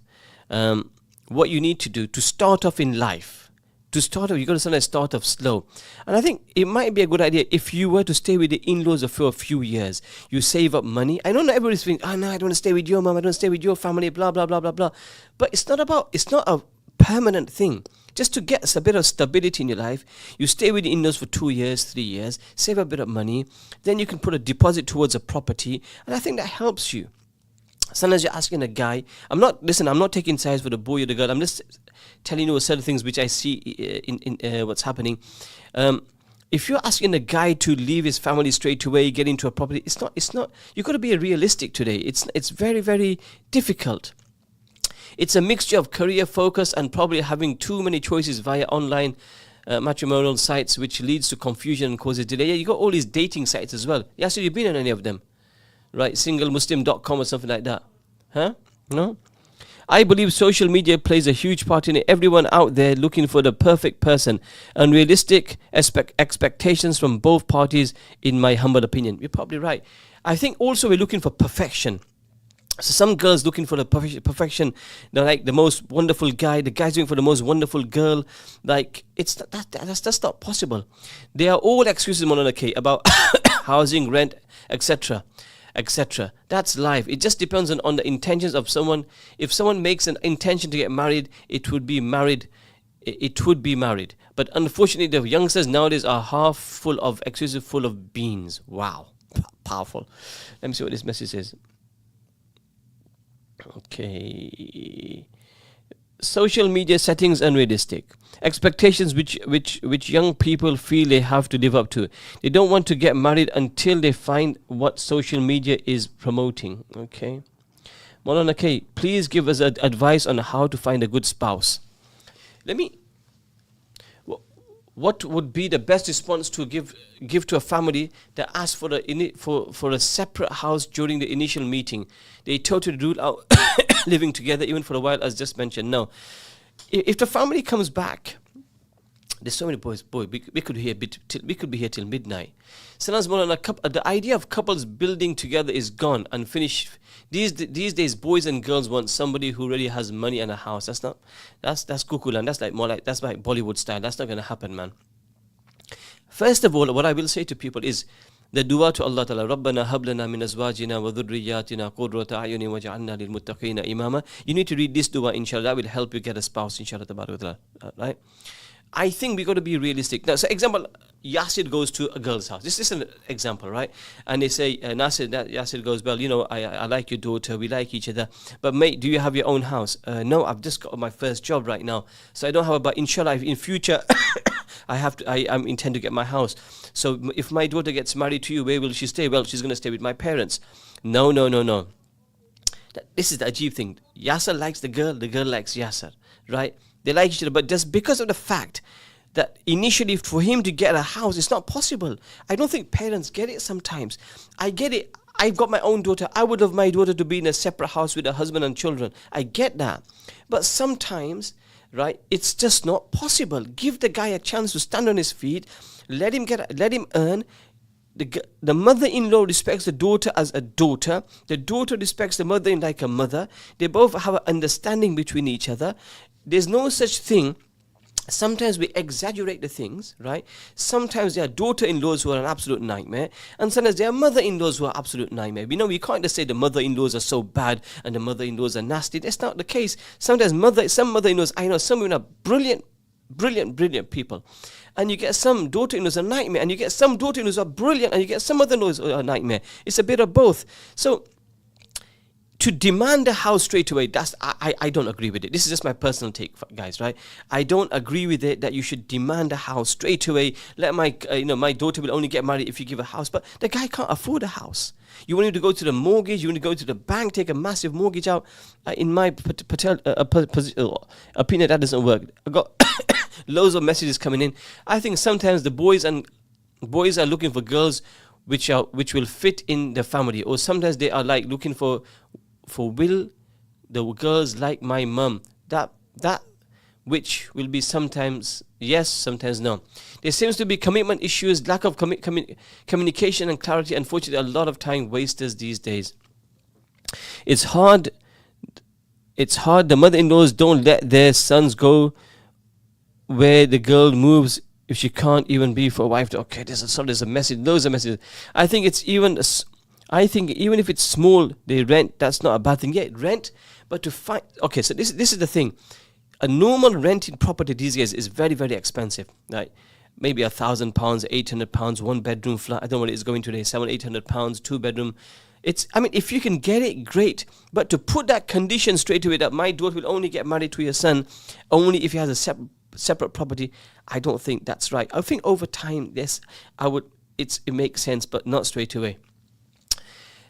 what you need to do to start off in life, you've got to start off slow. And I think it might be a good idea if you were to stay with the in-laws for a few years. You save up money. I know not everybody's thinking, no, I don't want to stay with your mom, I don't want to stay with your family, blah, blah, blah, blah, blah. But it's not a permanent thing. Just to get a bit of stability in your life, you stay with the in-laws for 2 years, 3 years, save a bit of money, then you can put a deposit towards a property, and I think that helps you. Sometimes you're asking a guy, I'm not taking sides for the boy or the girl, I'm just telling you certain things which I see in what's happening. If you're asking a guy to leave his family straight away, get into a property, it's not, you've got to be realistic today. It's very, very difficult. It's a mixture of career focus and probably having too many choices via online matrimonial sites, which leads to confusion and causes delay. Yeah, you got all these dating sites as well. Yeah, so you've been on any of them? Right, singlemuslim.com or something like that. Huh? No? I believe social media plays a huge part in it. Everyone out there looking for the perfect person. Unrealistic expectations from both parties, in my humble opinion. You're probably right. I think also we're looking for perfection. So some girls looking for the perfection. They're like the most wonderful guy. The guy's looking for the most wonderful girl. Like, that's not possible. They are all excuses, Maulana K, about housing, rent, etc. etc. That's life. It just depends on the intentions of someone. If someone makes an intention to get married, it would be married. But unfortunately, the youngsters nowadays are half full of excuses, full of beans. Wow. Powerful. Let me see what this message says. Okay. social media settings unrealistic. Expectations which young people feel they have to live up to. They don't want to get married until they find what social media is promoting. Okay. Maulana K, please give us advice on how to find a good spouse. What would be the best response to give to a family that asks for a separate house during the initial meeting? They totally rule out living together even for a while, as just mentioned. Now, if the family comes back, there's so many boys. Boy, we could be here till midnight. Sometimes the idea of couples building together is gone and finished. These days, boys and girls want somebody who really has money and a house. That's kukulan. That's like Bollywood style. That's not going to happen, man. First of all, what I will say to people is the dua to Allah Ta'ala, Rabbana hab lana min azwajina wa dhurriyyatina qurrata a'yunin waj'alna lil muttaqina imama. You need to read this dua, inshallah. That will help you get a spouse, inshallah ta'ala. Right? I think we got to be realistic. Now, so example, Yasir goes to a girl's house. This is an example, right? And they say, Yasir goes, well, I like your daughter, we like each other. But mate, do you have your own house? No, I've just got my first job right now. So I don't have but inshallah, in future, I intend to get my house. So if my daughter gets married to you, where will she stay? Well, she's going to stay with my parents. No. This is the ajib thing. Yasir likes the girl likes Yasir, right? They like each other, but just because of the fact that initially for him to get a house, it's not possible. I don't think parents get it sometimes. I get it. I've got my own daughter. I would love my daughter to be in a separate house with a husband and children. I get that. But sometimes, right, it's just not possible. Give the guy a chance to stand on his feet. Let him earn. The mother-in-law respects the daughter as a daughter. The daughter respects the mother-in-law like a mother. They both have an understanding between each other. There's no such thing. Sometimes we exaggerate the things, right? Sometimes there are daughter-in-laws who are an absolute nightmare, and sometimes there are mother-in-laws who are absolute nightmare. We can't just say the mother-in-laws are so bad and the mother-in-laws are nasty. That's not the case. Sometimes some mother-in-laws, I know some women are brilliant people. And you get some daughter-in-laws a nightmare, and you get some daughter-in-laws are brilliant, and you get some mother-in-laws a nightmare. It's a bit of both. So to demand a house straight away, I don't agree with it. This is just my personal take, guys, right? I don't agree with it that you should demand a house straight away. Let my daughter will only get married if you give a house. But the guy can't afford a house. You want him to go to the mortgage, you want to go to the bank, take a massive mortgage out. In my opinion, that doesn't work. I got loads of messages coming in. I think sometimes the boys are looking for girls which will fit in the family, or sometimes they are like looking for will the girls like my mum, that which will be sometimes yes, sometimes no. There seems to be commitment issues, lack of communication and clarity. Unfortunately, a lot of time wasters these days. It's hard. The mother-in-laws don't let their sons go where the girl moves if she can't even be for a wife. Okay, there's a message, loads of messages. I think even if it's small, they rent. That's not a bad thing. Yeah, rent, but to find. Okay, so this is the thing. A normal renting property these days is very, very expensive. Right? Maybe £1,000, £800, one bedroom flat. I don't know what it's going today. £700-800, 2 bedroom. If you can get it, great. But to put that condition straight away that my daughter will only get married to your son only if he has a separate property, I don't think that's right. I think over time, yes, it makes sense, but not straight away.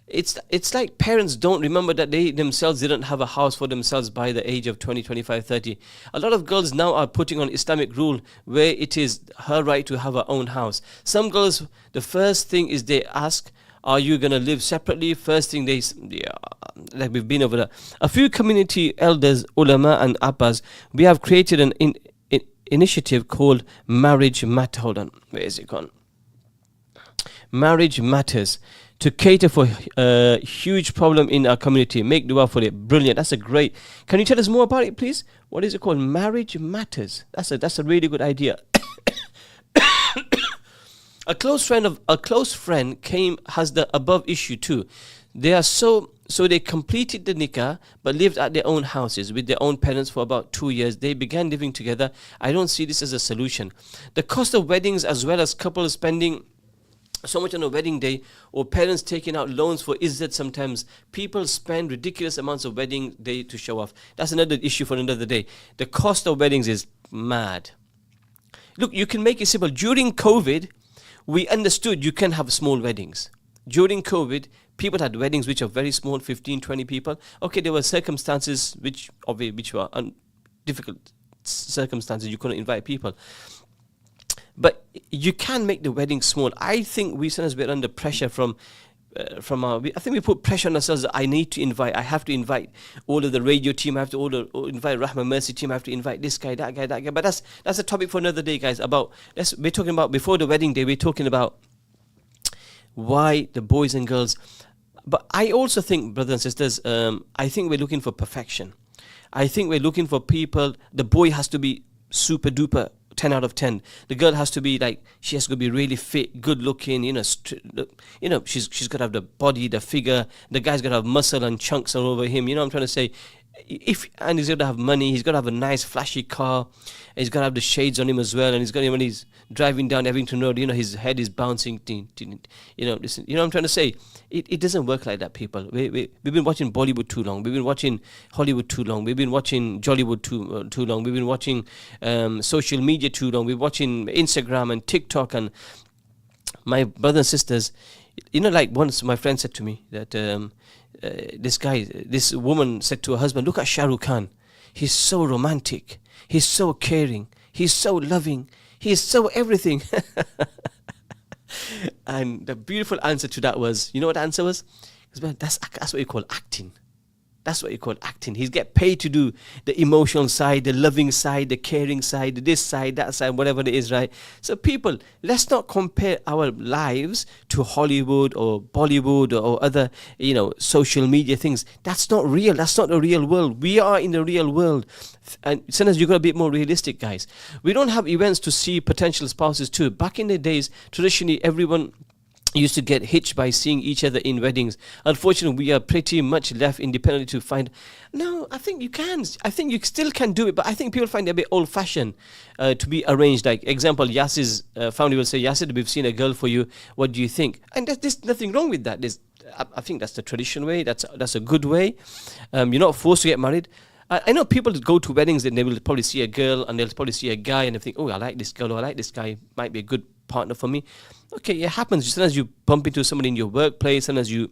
It's like parents don't remember that they themselves didn't have a house for themselves by the age of 20, 25, 30. A lot of girls now are putting on Islamic rule where it is her right to have her own house. Some girls, the first thing is they ask, are you going to live separately? First thing like we've been over that. A few community elders, ulama and appas, we have created an initiative called Marriage Matters. Hold on, where is it gone? Marriage Matters, to cater for a huge problem in our community. Make dua for it. Brilliant. That's a great. Can you tell us more about it, please? What is it called? Marriage Matters. That's a really good idea. A close friend has the above issue too. They are so they completed the nikah but lived at their own houses with their own parents for about 2 years. They began living together. I don't see this as a solution. The cost of weddings as well as couples spending so much on a wedding day, or parents taking out loans for izzat sometimes. People spend ridiculous amounts of wedding day to show off. That's another issue for another day. The cost of weddings is mad. Look, you can make it simple. During COVID, we understood you can have small weddings. During COVID, people had weddings which are very small, 15, 20 people. Okay, there were circumstances which were difficult circumstances. You couldn't invite people. But you can make the wedding small. I think we sometimes we're under pressure from our. I think we put pressure on ourselves. That I have to invite all of the radio team. I have to invite Rahma Mercy team. I have to invite this guy, that guy, that guy. But that's a topic for another day, guys. We're talking about before the wedding day. We're talking about why the boys and girls. But I also think, brothers and sisters, I think we're looking for perfection. I think we're looking for people. The boy has to be super duper 10 out of 10. The girl has to be like, she has to be really fit, good looking, she's got to have the body, the figure. The guy's got to have muscle and chunks all over him. You know what I'm trying to say? And he's got to have money, he's got to have a nice flashy car, he's got to have the shades on him as well, and he's got, when he's driving down Evington Road, his head is bouncing, listen, you know what I'm trying to say? It doesn't work like that, people. We've been watching Bollywood too long, we've been watching Hollywood too long, we've been watching Jollywood too long, we've been watching social media too long, we're watching Instagram and TikTok. And my brothers and sisters, like once my friend said to me that this woman said to her husband, look at Shah Rukh Khan. He's so romantic. He's so caring. He's so loving. He's so everything. And the beautiful answer to that was, you know what the answer was? That's what you call acting. That's what you call acting. He's get paid to do the emotional side, the loving side, the caring side, this side, that side, whatever it is, right? So people, let's not compare our lives to Hollywood or Bollywood or other, social media things. That's not real. That's not the real world. We are in the real world. And sometimes you've got to be a bit more realistic, guys. We don't have events to see potential spouses too. Back in the days, traditionally, everyone used to get hitched by seeing each other in weddings. Unfortunately, we are pretty much left independently to find. No, I think you can. I think you still can do it, but I think people find it a bit old-fashioned to be arranged. Like, example, Yasir's family will say, Yasir, we've seen a girl for you. What do you think? And there's nothing wrong with that. I think that's the traditional way. That's a good way. You're not forced to get married. I know people go to weddings and they will probably see a girl and they'll probably see a guy and they think, oh, I like this girl or I like this guy. Might be a good partner for me. Okay, it happens. Sometimes you bump into somebody in your workplace, sometimes you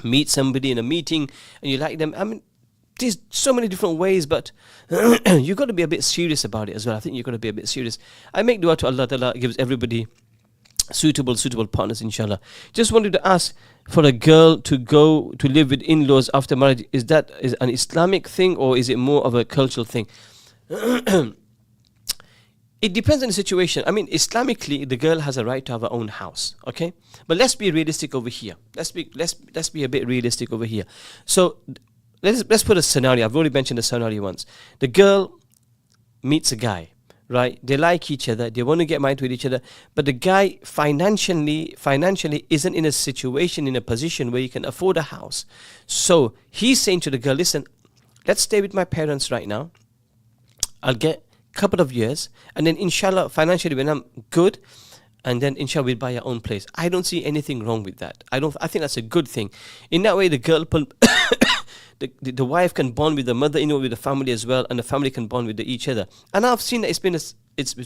meet somebody in a meeting and you like them. I mean, there's so many different ways, but you've got to be a bit serious about it as well. I think you've got to be a bit serious. I make dua to Allah Ta'ala gives everybody suitable partners, inshallah. Just wanted to ask, for a girl to go to live with in-laws after marriage, is an Islamic thing or is it more of a cultural thing? It depends on the situation. I mean, Islamically, the girl has a right to have her own house, okay? But let's be realistic over here. Let's be a bit realistic over here. So let's put a scenario. I've already mentioned a scenario once. The girl meets a guy, right? They like each other. They want to get married with each other. But the guy financially isn't in a situation, in a position where he can afford a house. So he's saying to the girl, listen, let's stay with my parents right now. I'll get couple of years, and then inshallah financially when I'm good, and then inshallah we'll buy our own place. I don't see anything wrong with that. I think that's a good thing. In that way, the girl the wife can bond with the mother, with the family as well, and the family can bond with each other. And I've seen that it's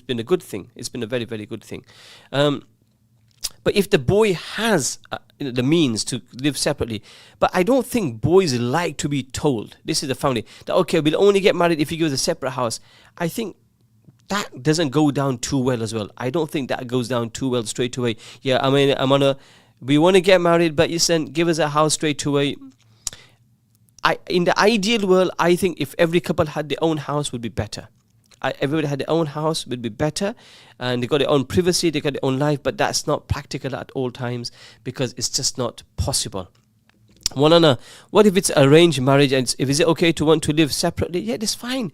been a good thing. It's been a very, very good thing. But if the boy has the means to live separately, but I don't think boys like to be told, this is the family, that okay, we'll only get married if you give us a separate house. I think that doesn't go down too well as well. I don't think that goes down too well straight away. Yeah, we want to get married, but give us a house straight away. In the ideal world, I think if every couple had their own house would be better. Everybody had their own house would be better, and they got their own privacy, they got their own life, but that's not practical at all times because it's just not possible. Molana, what if it's arranged marriage and is it okay to want to live separately? Yeah, that's fine.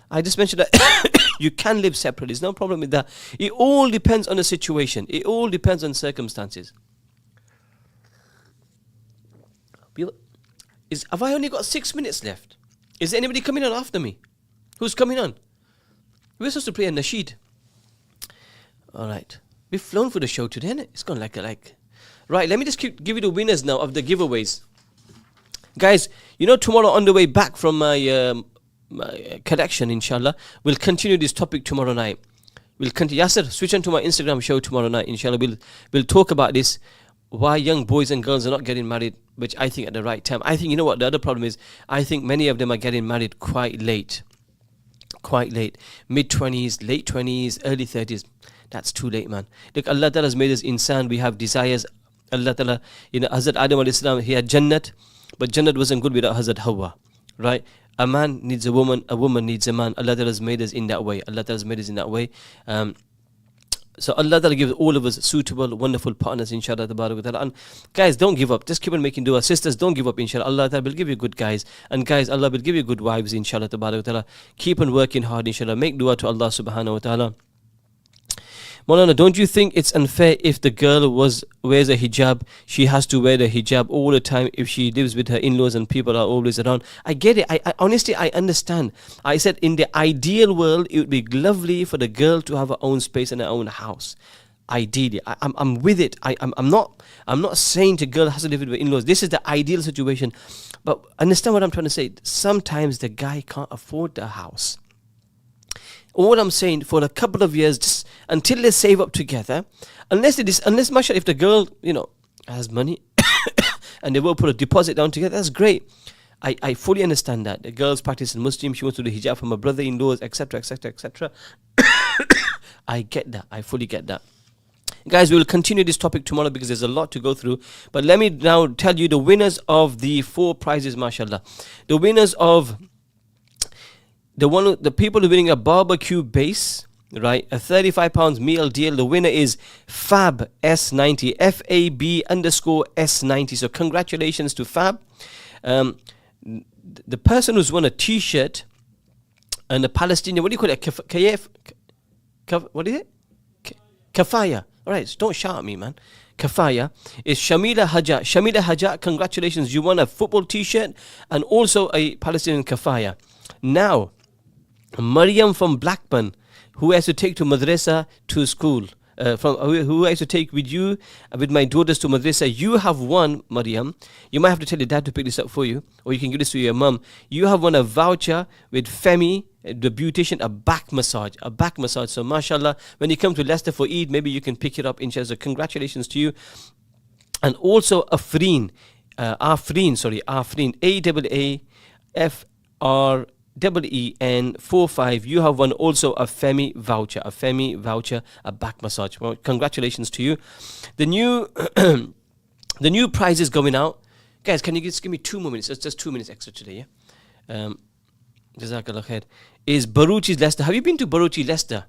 I just mentioned that you can live separately. There's no problem with that. It all depends on the situation. It all depends on circumstances. Have I only got 6 minutes left? Is there anybody coming on after me? Who's coming on? We're supposed to play a nasheed. All right. We've flown for the show today, innit? It's gone like. Right, let me just give you the winners now of the giveaways. Guys, tomorrow on the way back from my collection, inshallah, we'll continue this topic tomorrow night. We'll continue. Yasser, switch on to my Instagram show tomorrow night, inshallah. We'll talk about this, why young boys and girls are not getting married, which I think at the right time. I think, what the other problem is? I think many of them are getting married quite late. Mid-20s, late 20s, early 30s. That's too late, man. Look, Allah Ta'ala has made us insan. We have desires. Allah Ta'ala, Hazrat Adam alayhi salam, he had Jannat, but Jannat wasn't good without Hazrat Hawa, right? A man needs a woman needs a man. Allah Ta'ala has made us in that way. So Allah Ta'ala gives all of us suitable, wonderful partners, inshallah. And guys, don't give up. Just keep on making dua. Sisters, don't give up, inshallah. Allah Ta'ala will give you good guys. And guys, Allah will give you good wives, inshallah. Keep on working hard, inshallah. Make dua to Allah subhanahu wa ta'ala. Maulana, don't you think it's unfair if the girl wears a hijab, she has to wear the hijab all the time if she lives with her in-laws and people are always around? I get it. I honestly, I understand. I said in the ideal world, it would be lovely for the girl to have her own space and her own house. Ideally, I'm with it. I'm not saying the girl has to live with her in-laws. This is the ideal situation. But understand what I'm trying to say. Sometimes the guy can't afford the house. All I'm saying, for a couple of years, just until they save up together, unless mashallah, if the girl, has money and they will put a deposit down together, that's great. I fully understand that. The girl's practicing Muslim, she wants to do hijab from her brother-in-laws, etc., etc., etc. I get that. I fully get that. Guys, we will continue this topic tomorrow because there's a lot to go through. But let me now tell you the winners of the 4 prizes, mashallah. The winners of the people who are winning a barbecue base, right, a £35 meal deal. The winner is Fab S90, FAB_S90. So congratulations to Fab. The person who's won a t-shirt and a Palestinian, what do you call it? What is it? Kafaya. All right, so don't shout at me, man. Kafaya is Shamila Haja. Shamila Haja, congratulations. You won a football t-shirt and also a Palestinian kafaya. Now, Maryam from Blackburn, who has to take to madrasa to school, who has to take with my daughters to madrasa. You have won, Maryam. You might have to tell your dad to pick this up for you, or you can give this to your mum. You have won a voucher with Femi, the beautician, a back massage. So mashallah, when you come to Leicester for Eid, maybe you can pick it up, inshallah. So congratulations to you. And also Afreen, AAAFREEN45. You have won also a Femi voucher, a back massage. Well, congratulations to you. The new prize is going out. Guys, can you just give me 2 more minutes? It's just 2 minutes extra today, yeah? Jazakallah khair. Is Baruchi's Leicester. Have you been to Baruchi Leicester?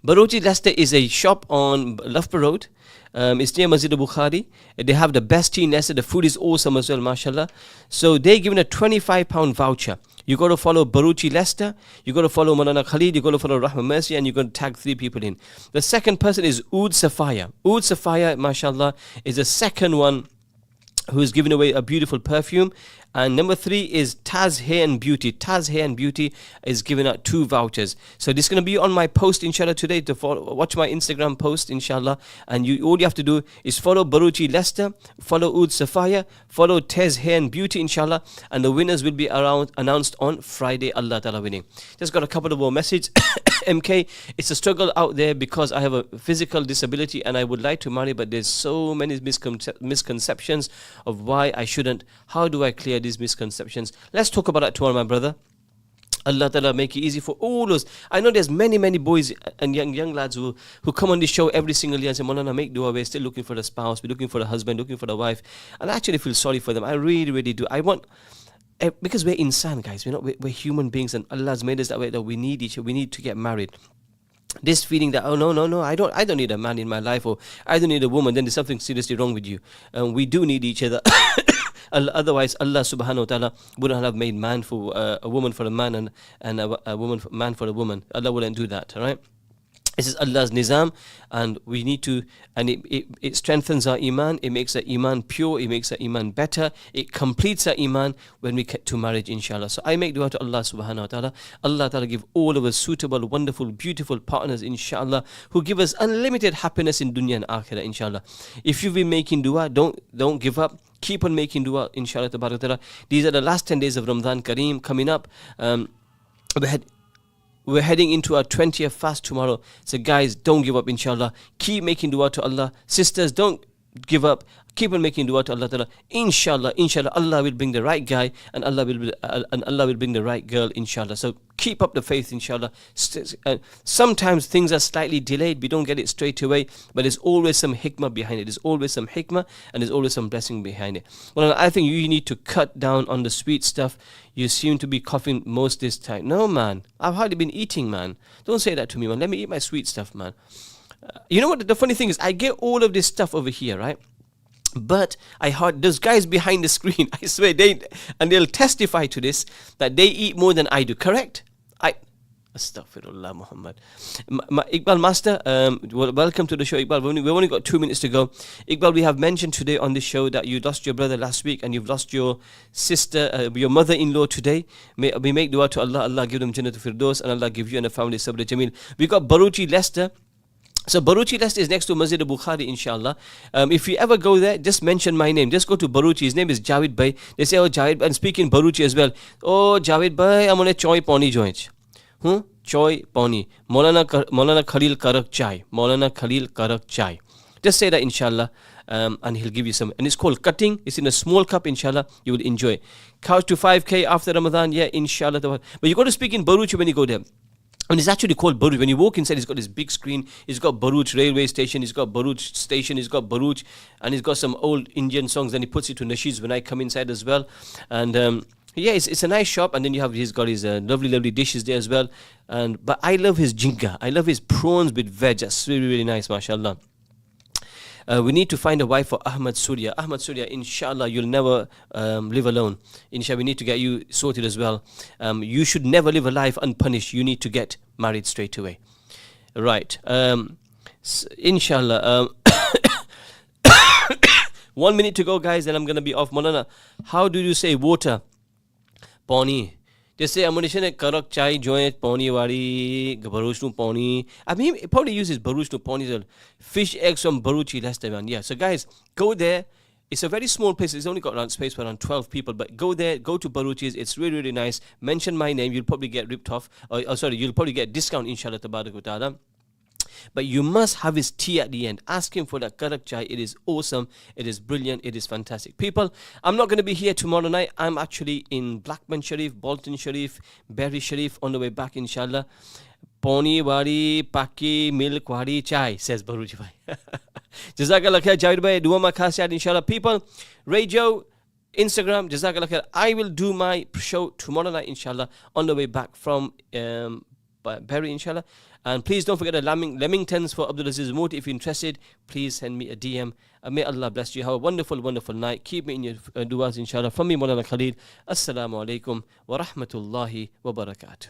Baruchi Leicester is a shop on Loughborough Road. It's near Masjid al-Bukhari. They have the best tea in Leicester. The food is awesome as well, mashallah. So they're giving a £25 voucher. You got to follow Baruchi Leicester. You got to follow Manana Khalid. You got to follow Rahma Mercy, and you're going to tag 3 people in. The second person is Oud Safaya. Oud Safaya, mashallah, is the second one who is giving away a beautiful perfume. And number 3 is Taz Hair and Beauty. Taz Hair and Beauty is giving out 2 vouchers. So this is going to be on my post, inshallah, today. To watch my Instagram post, inshallah. And all you have to do is follow Baruchi Leicester, follow Oud Safaya, follow Taz Hair and Beauty, inshallah. And the winners will be announced on Friday, Allah Ta'ala winning. Just got a couple of more messages. MK, it's a struggle out there because I have a physical disability and I would like to marry, but there's so many misconceptions of why I shouldn't. How do I clear these misconceptions? Let's talk about that tomorrow, my brother. Allah Ta'ala make it easy for all those. I know there's many boys and young lads who come on this show every single year and say, Maulana, make dua, we're still looking for the spouse, we're looking for the husband, looking for the wife. And I actually feel sorry for them. I really do. I want, because we're insan, guys, we're human beings, and Allah's made us that way, that we need each other, we need to get married. This feeling that, oh no, I don't need a man in my life, or I don't need a woman, then there's something seriously wrong with you. We do need each other. Otherwise, Allah subhanahu wa ta'ala wouldn't have made man for a woman for a man and a man for a woman. Allah wouldn't do that, all right? This is Allah's nizam, and we need to, and it strengthens our iman, it makes our iman pure, it makes our iman better, it completes our iman when we get to marriage, inshallah. So I make dua to Allah subhanahu wa ta'ala. Allah ta'ala give all of us suitable, wonderful, beautiful partners, inshallah, who give us unlimited happiness in dunya and akhirah, inshallah. If you've been making dua, don't give up. Keep on making dua, inshallah ta'ala. These are the last 10 days of Ramadan Kareem coming up. We're heading into our 20th fast tomorrow. So guys, don't give up, inshallah. Keep making dua to Allah. Sisters, don't give up. Keep on making dua to Allah Ta'ala. Inshallah, Allah will bring the right guy, and Allah will bring the right girl, inshallah. So keep up the faith, inshallah. Sometimes things are slightly delayed. We don't get it straight away, but there's always some hikmah behind it. There's always some hikmah, and there's always some blessing behind it. Well, I think you need to cut down on the sweet stuff. You seem to be coughing most this time. No, man. I've hardly been eating, man. Don't say that to me, man. Let me eat my sweet stuff, man. You know what? The funny thing is, I get all of this stuff over here, right? But I heard those guys behind the screen, I swear, they'll testify to this, that they eat more than I do, correct? Astaghfirullah, Muhammad. Iqbal Master, welcome to the show, Iqbal. We've only got 2 minutes to go. Iqbal, we have mentioned today on the show that you lost your brother last week and you've lost your sister, your mother-in-law today. We make dua to Allah, Allah give them Jannatul Firdaus, and Allah give you and the family Sabr Jameel. We got Baruchi Leicester. So Baruchi Leicester is next to Masjid al-Bukhari, inshallah. If you ever go there, just mention my name. Just go to Baruchi. His name is Javed Bhai. They say, oh, Javed, and speak in Baruchi as well. Oh, Javed Bhai, I'm on a choi pani joint. Choi pani. Maulana Khalil Karak chai. Maulana Khalil Karak chai. Just say that, inshallah, and he'll give you some. And it's called cutting. It's in a small cup, inshallah. You will enjoy. Couch to 5K after Ramadan. Yeah, inshallah. But you got to speak in Baruchi when you go there. And it's actually called Baruch. When you walk inside, it's got this big screen. It's got Baruch railway station. It's got Baruch station. It's got Baruch. And it's got some old Indian songs. Then he puts it to nasheeds when I come inside as well. And yeah, it's a nice shop. And then he's got his lovely dishes there as well. But I love his jinga. I love his prawns with veg. That's really, really nice, mashallah. We need to find a wife for Ahmad Surya. Ahmad Surya, inshallah, you'll never live alone. Inshallah, we need to get you sorted as well. You should never live a life unpunished. You need to get married straight away. Right. Inshallah. 1 minute to go, guys, then I'm going to be off. Maulana, how do you say water? Pani. Just say, I'm going to say karak chai joint, pani wari, baruch nu pani. I mean, he probably uses baruch nu pani as well. Fish eggs from Baruchi Leicester, man. Yeah, so guys, go there. It's a very small place. It's only got around space for around 12 people. But go there, go to Baruchi's. It's really, really nice. Mention my name. You'll probably get ripped off. You'll probably get a discount, inshallah, tabarak wa ta'ala. But you must have his tea at the end. Ask him for that karak chai. It is awesome. It is brilliant. It is fantastic. People, I'm not going to be here tomorrow night. I'm actually in Blackburn Sharif, Bolton Sharif, Bury Sharif on the way back, inshallah. Poni wari, paki, milk wari, chai, says Baruchi bhai. Jazakallah khair, Javed bhai, dua ma khas yaad, inshallah. People, radio, Instagram, Jazakallah khair. I will do my show tomorrow night, inshallah, on the way back from Bury, inshallah. And please don't forget the Lamingtons for Abdul Aziz Moot. If you're interested, please send me a DM. And may Allah bless you. Have a wonderful, wonderful night. Keep me in your du'as, inshallah. From me, Maulana Khalil. Assalamu alaikum wa rahmatullahi wa barakatuh.